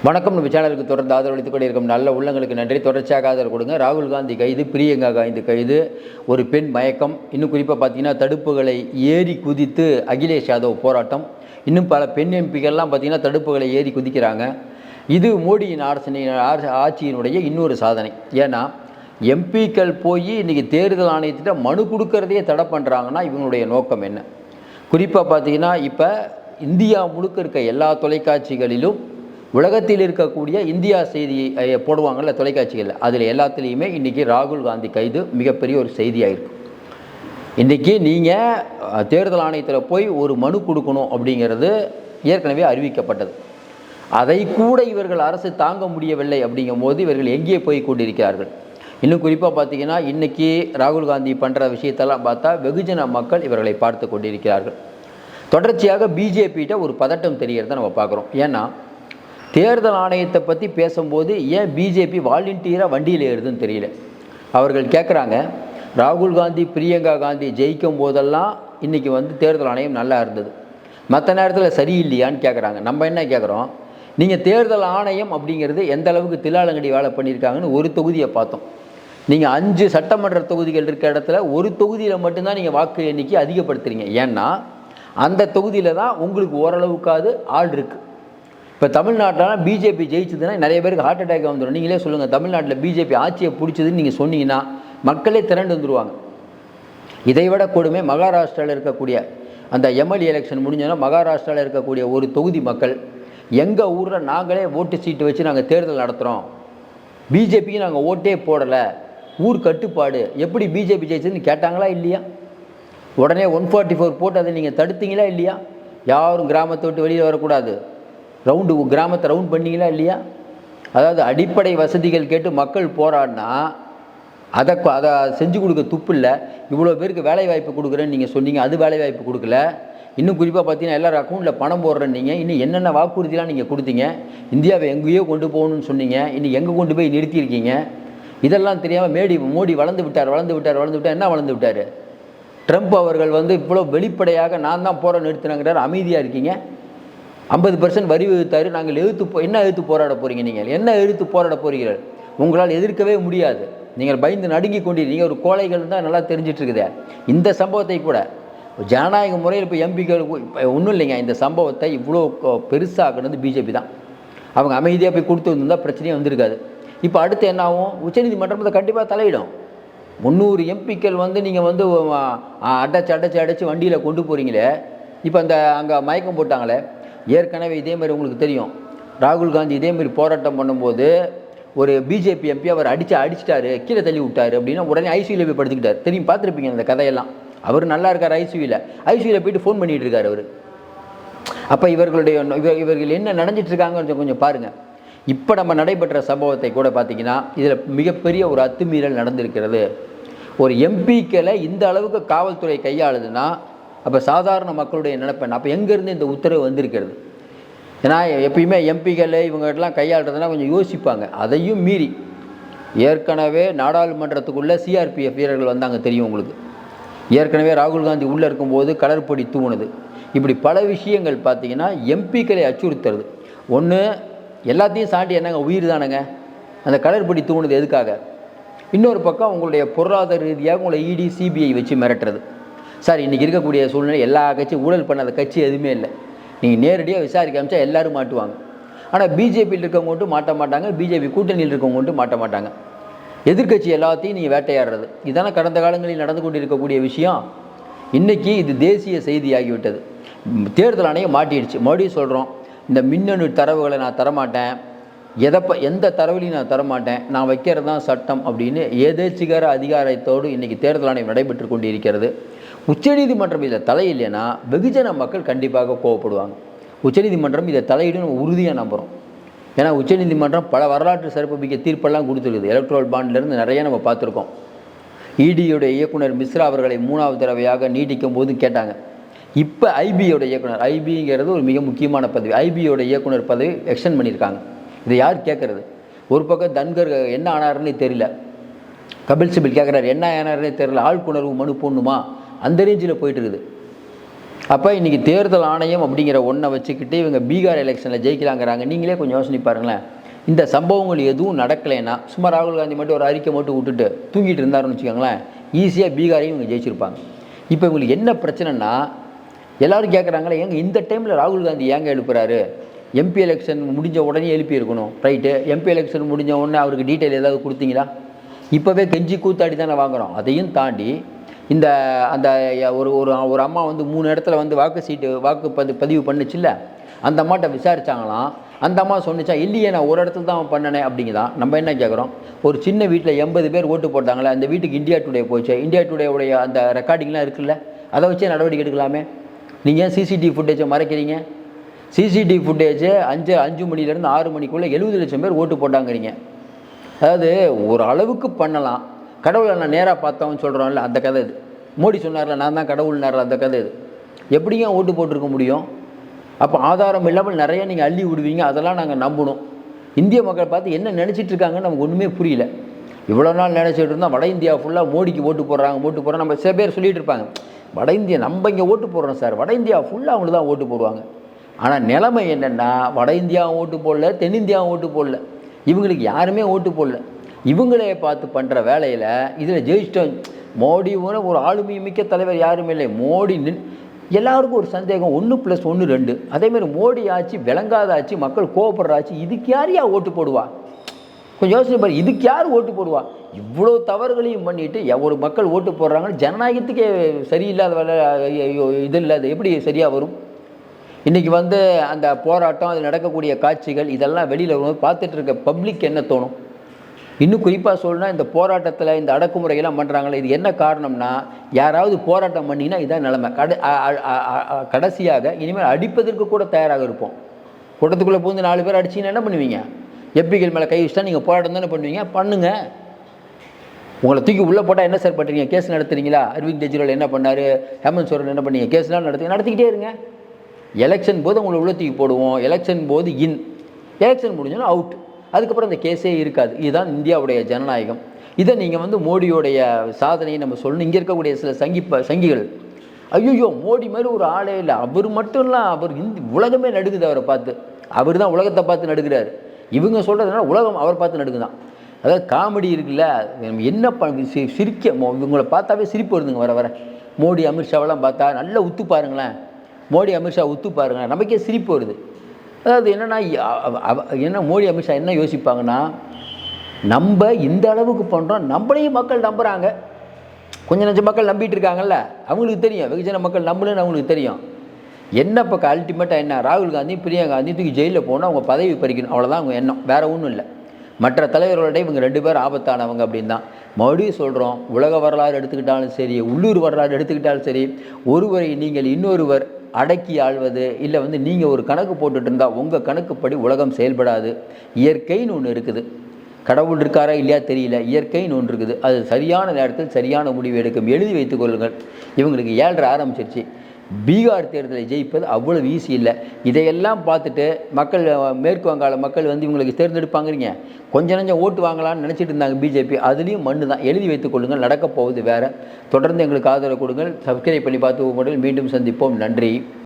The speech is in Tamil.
வணக்கம். நம்ம சேனலுக்கு தொடர்ந்து ஆதரவளித்துக் கொண்டே இருக்கும் நல்ல உள்ளங்களுக்கு நன்றி. தொடர்ச்சியாக ஆதரவு கொடுங்க. ராகுல் காந்தி கைது, பிரியங்கா காந்தி கைது, ஒரு பெண் மயக்கம், இன்னும் குறிப்பாக பார்த்தீங்கன்னா தடுப்புகளை ஏறி குதித்து அகிலேஷ் யாதவ் போராட்டம், இன்னும் பல பெண் எம்பிகள்லாம் பார்த்தீங்கன்னா தடுப்புகளை ஏறி குதிக்கிறாங்க. இது மோடியின் ஆட்சியினுடைய இன்னொரு சாதனை. ஏன்னா எம்பிக்கள் போய் இன்றைக்கி தேர்தல் ஆணையத்திட்ட மனு கொடுக்கறதையே தடை பண்ணுறாங்கன்னா இவங்களுடைய நோக்கம் என்ன? குறிப்பாக பார்த்தீங்கன்னா இப்போ இந்தியா முழுக்க இருக்க எல்லா தொலைக்காட்சிகளிலும் உலகத்தில் இருக்கக்கூடிய இந்தியா செய்தியை போடுவாங்கள்ல தொலைக்காட்சிகளில், அதில் எல்லாத்துலேயுமே இன்றைக்கி ராகுல் காந்தி கைது மிகப்பெரிய ஒரு செய்தியாக இருக்கும். இன்றைக்கி நீங்கள் தேர்தல் ஆணையத்தில் போய் ஒரு மனு கொடுக்கணும் அப்படிங்கிறது ஏற்கனவே அறிவிக்கப்பட்டது. அதை கூட இவர்கள் அரசு தாங்க முடியவில்லை. அப்படிங்கும் போது இவர்கள் எங்கே போய் கொண்டிருக்கிறார்கள்? இன்னும் குறிப்பாக பார்த்தீங்கன்னா இன்றைக்கி ராகுல் காந்தி பண்ணுற விஷயத்தெல்லாம் பார்த்தா வெகுஜன மக்கள் இவர்களை பார்த்து கொண்டிருக்கிறார்கள். தொடர்ச்சியாக பிஜேபிகிட்ட ஒரு பதட்டம் தெரிகிறத நம்ம பார்க்குறோம். ஏன்னா தேர்தல் ஆணையத்தை பற்றி பேசும்போது ஏன் பிஜேபி வாலண்டியராக வண்டியில் ஏறுதுன்னு தெரியல. அவர்கள் கேட்குறாங்க, ராகுல் காந்தி பிரியங்கா காந்தி ஜெயிக்கும் போதெல்லாம் இன்றைக்கி தேர்தல் ஆணையம் நல்லா இருந்தது, மற்ற நேரத்தில் சரியில்லையான்னு கேட்குறாங்க. நம்ம என்ன கேட்குறோம், நீங்கள் தேர்தல் ஆணையம் அப்படிங்கிறது எந்த அளவுக்கு தில்லாலங்கடி வேலை பண்ணியிருக்காங்கன்னு ஒரு தொகுதியை பார்த்தோம். நீங்கள் 5 சட்டமன்ற தொகுதிகள் இருக்க இடத்துல ஒரு தொகுதியில் மட்டும்தான் நீங்கள் வாக்கு எண்ணிக்கை அதிகப்படுத்துறீங்க. ஏன்னா அந்த தொகுதியில் தான் உங்களுக்கு ஓரளவுக்காவது ஆள் இருக்குது. இப்போ தமிழ்நாட்டில் பிஜேபி ஜெயிச்சதுன்னா நிறைய பேருக்கு ஹார்ட் அட்டாக் வந்துடும். நீங்களே சொல்லுங்கள், தமிழ்நாட்டில் பிஜேபி ஆட்சியை பிடிச்சதுன்னு நீங்கள் சொன்னீங்கன்னா மக்களே திரண்டு வந்துடுவாங்க. இதை விட கொடுமை மகாராஷ்டிராவில் இருக்கக்கூடிய அந்த எம்எல்ஏ எலெக்ஷன் முடிஞ்சோன்னா மகாராஷ்டிராவில் இருக்கக்கூடிய ஒரு தொகுதி மக்கள், எங்கள் ஊரில் நாங்களே ஓட்டு சீட்டு வச்சு நாங்கள் தேர்தல் நடத்துகிறோம், பிஜேபிக்கு நாங்கள் ஓட்டே போடலை, ஊர் கட்டுப்பாடு, எப்படி பிஜேபி ஜெயிச்சதுன்னு கேட்டாங்களா இல்லையா? உடனே 144 போட்டு அதை நீங்கள் தடுத்தீங்களா இல்லையா? யாரும் கிராமத்தை விட்டு வெளியில் வரக்கூடாது, கிராமத்தை ரவுண்ட் பண்ணிங்களா இல்லையா? அதாவது அடிப்படை வசதிகள் கேட்டு மக்கள் போராடினா அதை செஞ்சு கொடுக்க துப்பு இல்லை. இவ்வளோ பேருக்கு வேலை வாய்ப்பு கொடுக்குறேன்னு நீங்கள் சொன்னீங்க, அது வேலை வாய்ப்பு கொடுக்கல. இன்னும் குறிப்பாக பார்த்தீங்கன்னா எல்லாரும் அக்கௌண்ட்டில் பணம் போடுறேன்னு நீங்கள் இன்னும் என்னென்ன வாக்குறுதிலாம் நீங்கள் கொடுத்தீங்க, இந்தியாவை எங்கேயோ கொண்டு போகணும்னு சொன்னீங்க, இன்னும் எங்கே கொண்டு போய் நிறுத்தியிருக்கீங்க? இதெல்லாம் தெரியாமல் மோடி வளர்ந்து விட்டார். என்ன வளர்ந்து விட்டார்? ட்ரம்ப் அவர்கள் இவ்வளோ வெளிப்படையாக நான் தான் போராட நிறுத்தினாங்கிறார், அமைதியாக இருக்கீங்க. 50% வரி விதித்தாரு. நாங்கள் என்ன எதிர்த்து போராட போகிறீங்க? நீங்கள் என்ன எதிர்த்து போராட போகிறீர்கள்? உங்களால் எதிர்க்கவே முடியாது. நீங்கள் பயந்து நடுங்கி கொண்டிருக்கீங்க. ஒரு கோழைகள் தான் நல்லா தெரிஞ்சிட்ருக்குதே. இந்த சம்பவத்தை கூட ஜனநாயக முறையில் இப்போ எம்பிக்கள் ஒன்றும் இல்லைங்க, இந்த சம்பவத்தை இவ்வளோ பெருசாகினது பிஜேபி தான். அவங்க அமைதியாக போய் கொடுத்து வந்திருந்தால் பிரச்சனையே வந்திருக்காது. இப்போ அடுத்து என்ன ஆகும்? உச்சநீதிமன்றம் அதை கண்டிப்பாக தலையிடும். 300 எம்பிக்கள் நீங்கள் அடைச்சி வண்டியில் கொண்டு போகிறீங்களே. இப்போ அங்கே மயக்கம் போட்டாங்களே, ஏற்கனவே இதேமாதிரி உங்களுக்கு தெரியும், ராகுல் காந்தி இதேமாதிரி போராட்டம் பண்ணும்போது ஒரு பிஜேபி எம்பி அவர் அடிச்சிட்டாரு, கீழே தள்ளி விட்டார் அப்படின்னா உடனே ஐசியூவில் போய் படுத்துக்கிட்டார். தெரியும், பார்த்துருப்பீங்க அந்த கதையெல்லாம். அவர் நல்லா இருக்கார் ஐசியூவில் போயிட்டு ஃபோன் பண்ணிகிட்டு இருக்கார் அவர். அப்போ இவர்கள் என்ன நடந்துட்டுருக்காங்கன்னு கொஞ்சம் பாருங்கள். இப்போ நம்ம நடைபெற்ற சம்பவத்தை கூட பார்த்திங்கன்னா இதில் மிகப்பெரிய ஒரு அத்துமீறல் நடந்திருக்கிறது. ஒரு எம்பிக்களை இந்த அளவுக்கு காவல்துறை கையாளுதுன்னா அப்போ சாதாரண மக்களுடைய நினைப்பேன் அப்போ எங்கேருந்து இந்த உத்தரவு வந்திருக்கிறது? ஏன்னா எப்பயுமே எம்பிக்களை இவங்ககிட்டலாம் கையாளுறதுனா கொஞ்சம் யோசிப்பாங்க. அதையும் மீறி ஏற்கனவே நாடாளுமன்றத்துக்குள்ளே சிஆர்பிஎஃப் வீரர்கள் வந்தாங்க, தெரியும் உங்களுக்கு. ஏற்கனவே ராகுல் காந்தி உள்ளே இருக்கும்போது கடற்பொடி தூணுது. இப்படி பல விஷயங்கள் பார்த்திங்கன்னா எம்பிக்களை அச்சுறுத்துறது. ஒன்று, எல்லாத்தையும் சாட்டி என்னங்க, உயிர் தானங்க, அந்த கடற்பொடி தூணுது எதுக்காக? இன்னொரு பக்கம் உங்களுடைய பொருளாதார ரீதியாக உங்களை இடி சிபிஐ வச்சு மிரட்டுறது. சார், இன்றைக்கி இருக்கக்கூடிய சூழ்நிலை எல்லா கட்சியும் ஊழல் பண்ணாத கட்சி எதுவுமே இல்லை. நீங்கள் நேரடியாக விசாரிக்க ஆரம்பித்தா எல்லோரும் மாட்டுவாங்க. ஆனால் பிஜேபியில் இருக்கவங்க மட்டும் மாட்ட மாட்டாங்க, பிஜேபி கூட்டணியில் இருக்கவங்க மட்டும் மாட்ட மாட்டாங்க. எதிர்கட்சி எல்லாத்தையும் நீங்கள் வேட்டையாடுறது, இதான கடந்த காலங்களில் நடந்து கொண்டு இருக்கக்கூடிய விஷயம். இன்றைக்கி இது தேசிய செய்தியாகிவிட்டது. தேர்தல் ஆணையம் மாட்டிடுச்சு. மறுபடியும் சொல்கிறோம், இந்த மின்னணு தரவுகளை நான் தரமாட்டேன், எந்த தரவுலையும் நான் தரமாட்டேன், நான் வைக்கிறது தான் சட்டம் அப்படின்னு எதேச்சிகார அதிகாரத்தோடு இன்றைக்கி தேர்தல் ஆணையம் நடைபெற்று கொண்டு இருக்கிறது. உச்சநீதிமன்றம் இதில் தலையில்லைன்னா வெகுஜன மக்கள் கண்டிப்பாக கோவப்படுவாங்க. உச்சநீதிமன்றம் இதை தலையிடும் உறுதியாக நம்புகிறோம். ஏன்னா உச்சநீதிமன்றம் பல வரலாற்று சிறப்புமிக்க தீர்ப்பெல்லாம் கொடுத்துருக்குது. எலக்ட்ரல் பாண்ட்லேருந்து நிறைய நம்ம பார்த்துருக்கோம். இடியுடைய இயக்குனர் மிஸ்ரா அவர்களை 3வது தடவையாக நீட்டிக்கும் போது கேட்டாங்க. இப்போ ஐபியோட இயக்குனர், ஐபிங்கிறது ஒரு மிக முக்கியமான பதவி, ஐபியோட இயக்குனர் பதவி எக்ஸ்டெண்ட் பண்ணியிருக்காங்க. இதை யார் கேட்குறது? ஒரு பக்கம் தன்கர் என்ன ஆனாருன்னே தெரியல, கபில் சிபில் கேட்குறாரு என்ன ஆனாருன்னே தெரியல, ஆழ்குணர்வு மனு போடணுமா, அந்த ரேஞ்சில் போயிட்டு இருக்குது. அப்போ இன்றைக்கி தேர்தல் ஆணையம் அப்படிங்கிற ஒன்றை வச்சுக்கிட்டு இவங்க பீகார் எலெக்ஷனில் ஜெயிக்கலாங்கிறாங்க. நீங்களே கொஞ்சம் யோசனை பாருங்களேன். இந்த சம்பவங்கள் எதுவும் நடக்கலைன்னா சும்மா ராகுல் காந்தி மட்டும் ஒரு அறிக்கை மட்டும் விட்டுட்டு தூங்கிட்டு இருந்தாருன்னு வச்சுக்கோங்களேன், ஈஸியாக பீகாரையும் இவங்க ஜெயிச்சிருப்பாங்க. இப்போ இவங்களுக்கு என்ன பிரச்சனைனா, எல்லோரும் கேட்குறாங்களே, ஏங்க இந்த டைமில் ராகுல் காந்தி ஏங்க எழுப்புறாரு? எம்பி எலெக்ஷன் முடிஞ்ச உடனே எழுப்பி இருக்கணும். ரைட்டு, எம்பி எலெக்ஷன் முடிஞ்ச உடனே அவருக்கு டீட்டெயில் ஏதாவது கொடுத்தீங்களா? இப்போவே கெஞ்சி கூத்தாடி தானே வாங்குகிறோம். அதையும் தாண்டி இந்த அந்த ஒரு ஒரு ஒரு அம்மா வந்து 3 இடத்துல வந்து வாக்கு பதிவு பண்ணுச்சுல்ல, அந்த அம்மாட்ட விசாரித்தாங்களாம். அந்த அம்மா சொன்னிச்சா, இல்லையே நான் ஒரு இடத்துல தான் பண்ணனேன் அப்படிங்குதான். நம்ம என்ன கேட்குறோம், ஒரு சின்ன வீட்டில் 80 பேர் ஓட்டு போட்டாங்களே, அந்த வீட்டுக்கு இந்தியா டுடே போச்சு. இந்தியா டுடேவுடைய அந்த ரெக்கார்டிங்லாம் இருக்குல்ல, அதை வச்சே நடவடிக்கை எடுக்கலாமே. நீங்கள் ஏன் சிசிடிவி ஃபுட்டேஜை மறைக்கிறீங்க? சிசிடிவி ஃபுட்டேஜ் 5 மணிலேருந்து 6 மணிக்குள்ளே 70 லட்சம் பேர் ஓட்டு போட்டாங்கிறீங்க. அதாவது ஒரு அளவுக்கு பண்ணலாம். கடவுளை நான் நேராக பார்த்தவன்னு சொல்கிறோம்ல, அந்த கதை இது. மோடி சொன்னார்ல, நான் தான் கடவுள்னார், அந்த கதை இது. எப்படிங்க ஓட்டு போட்டிருக்க முடியும்? அப்போ ஆதாரம் இல்லாமல் நிறைய நீங்கள் அள்ளி விடுவீங்க, அதெல்லாம் நாங்கள் நம்பணும். இந்திய மக்கள் பார்த்து என்ன நினச்சிட்டு இருக்காங்கன்னு நமக்கு ஒன்றுமே புரியல. இவ்வளோ நாள் நினச்சிட்டு இருந்தால் வட இந்தியா ஃபுல்லாக மோடிக்கு ஓட்டு போடுறாங்க. நம்ம சில பேர் சொல்லிகிட்டு இருப்பாங்க, வட இந்தியா நம்ம இங்கே ஓட்டு போடுறோம் சார், வட இந்தியா ஃபுல்லாக அவங்களுக்கு தான் ஓட்டு போடுவாங்க. ஆனால் நிலைமை என்னென்னா, வட இந்தியாவும் ஓட்டு போடல, தென்னிந்தியாவும் ஓட்டு போடல, இவங்களுக்கு யாருமே ஓட்டு போடல. இவங்களே பார்த்து பண்ணுற வேலையில் இதில் ஜெயிச்சிட்டோம். மோடி ஒரு ஆளுமை மிக்க தலைவர் யாருமே இல்லை. மோடி எல்லாருக்கும் ஒரு சந்தேகம், 1+1 2. அதேமாதிரி மோடி ஆட்சி விளங்காத ஆட்சி, மக்கள் கோவப்படுற ஆட்சி, இதுக்கு யாரையா ஓட்டு போடுவா? கொஞ்சம் யோசனை பாரு, இதுக்கு யார் ஓட்டு போடுவா? இவ்வளோ தவறுகளையும் பண்ணிவிட்டு ஒரு மக்கள் ஓட்டு போடுறாங்கன்னு ஜனநாயகத்துக்கே சரியில்லாத வேலை இது இல்லாத எப்படி சரியாக வரும்? இன்றைக்கி வந்து அந்த போராட்டம், அது நடக்கக்கூடிய காட்சிகள் இதெல்லாம் வெளியில் வரும்போது பார்த்துட்டு இருக்க பப்ளிக் என்ன தோணும்? இன்னும் குறிப்பாக சொல்லணும்னா, இந்த போராட்டத்தில் இந்த அடக்குமுறைகள்லாம் பண்ணுறாங்களே, இது என்ன காரணம்னா, யாராவது போராட்டம் பண்ணிங்கன்னா இதான் நிலைமை. கடைசியாக இனிமேல் அடிப்பதற்கு கூட தயாராக இருப்போம். கூட்டத்துக்குள்ளே பூந்து 4 பேர் அடிச்சிங்கன்னா என்ன பண்ணுவீங்க? எம்பிகள் மேலே கை வச்சுட்டா நீங்கள் போராட்டம் தானே பண்ணுவீங்க? பண்ணுங்க. உங்களை தூக்கி உள்ளே போட்டால் என்ன சார் பண்ணுறீங்க? கேஸ் நடத்துறீங்களா? அரவிந்த் கெஜ்ரிவால் என்ன பண்ணார்? ஹேமந்த் சோரன் என்ன பண்ணீங்க? கேஸ்லாம் நடத்திக்கிட்டே இருங்க. எலெக்ஷன் போது உங்களை உள்ள தூக்கி போடுவோம், எலெக்ஷன் போது எலெக்ஷன் முடிஞ்சோன்னா அவுட். அதுக்கப்புறம் அந்த கேஸே இருக்காது. இதுதான் இந்தியாவுடைய ஜனநாயகம். இதை நீங்கள் வந்து மோடியோடைய சாதனையை நம்ம சொல்லணும். இங்கே இருக்கக்கூடிய சில சங்கிகள், ஐயோ மோடி மாதிரி ஒரு ஆளே இல்லை, அவர் மட்டும் இல்லை, அவர் உலகமே நடுக்குது அவரை பார்த்து. அவர் தான் உலகத்தை பார்த்து நடுக்கிறார். இவங்க சொல்கிறதுனால உலகம் அவர் பார்த்து நடுக்குதான். அதாவது காமெடி இருக்குல்ல, என்ன சிரிக்க, இவங்களை பார்த்தாவே சிரிப்பு வருதுங்க வர வர. மோடி அமித்ஷாவெல்லாம் பார்த்தா நல்லா உத்து பாருங்களேன், மோடி அமித்ஷா உத்து பாருங்களேன், நமக்கே சிரிப்பு வருது. அதாவது என்னென்னா, என்ன மோடி அமித்ஷா என்ன யோசிப்பாங்கன்னா, நம்ம இந்த அளவுக்கு பண்ணுறோம், நம்மளையும் மக்கள் நம்புகிறாங்க. கொஞ்சம் நஞ்ச மக்கள் நம்பிட்டு இருக்காங்கல்ல, அவங்களுக்கு தெரியும். வெகுஜன மக்கள் நம்பலன்னு அவங்களுக்கு தெரியும். என்ன பக்கம் அல்டிமேட்டாக என்ன, ராகுல் காந்தி பிரியங்கா காந்தி தூக்கி ஜெயிலில் போனால் அவங்க பதவி பறிக்கணும், அவ்வளோதான் அவங்க எண்ணம், வேறு ஒன்றும் இல்லை. மற்ற தலைவர்களோட இவங்க 2 பேர் ஆபத்தானவங்க அப்படின்னு தான் மறுபடியும் சொல்கிறோம். உலக வரலாறு எடுத்துக்கிட்டாலும் சரி, உள்ளூர் வரலாறு எடுத்துக்கிட்டாலும் சரி, ஒருவரை நீங்கள் இன்னொருவர் அடக்கி ஆள்வது இல்லை வந்து நீங்கள் ஒரு கணக்கு போட்டுட்டு இருந்தால் உங்கள் கணக்குப்படி உலகம் செயல்படாது. இயற்கைன்னு ஒன்று இருக்குது, கடவுள் இருக்காரா இல்லையா தெரியல, இயற்கைன்னு ஒன்று இருக்குது, அது சரியான நேரத்தில் சரியான முடிவு எடுக்கும். எழுதி வைத்துக் கொள்ளுங்கள். இவங்களுக்கு 7:30 ஆரம்பிச்சிருச்சு. பீகார் தேர்தலை ஜெயிப்பது அவ்வளவு ஈஸி இல்லை. இதையெல்லாம் பார்த்துட்டு மக்கள், மேற்கு வங்காள மக்கள் வந்து இவங்களுக்கு தேர்ந்தெடுப்பாங்கிறீங்க, கொஞ்சம் நஞ்சம் ஓட்டு வாங்கலாம்னு நினச்சிட்டு இருந்தாங்க பிஜேபி. அதுலேயும் மண்ணு தான். எழுதி வைத்துக் கொள்ளுங்கள், நடக்கப் போகுது வேறு. தொடர்ந்து எங்களுக்கு ஆதரவு கொடுங்கள். சப்ஸ்கிரைப் பண்ணி பார்த்து மீண்டும் சந்திப்போம். நன்றி.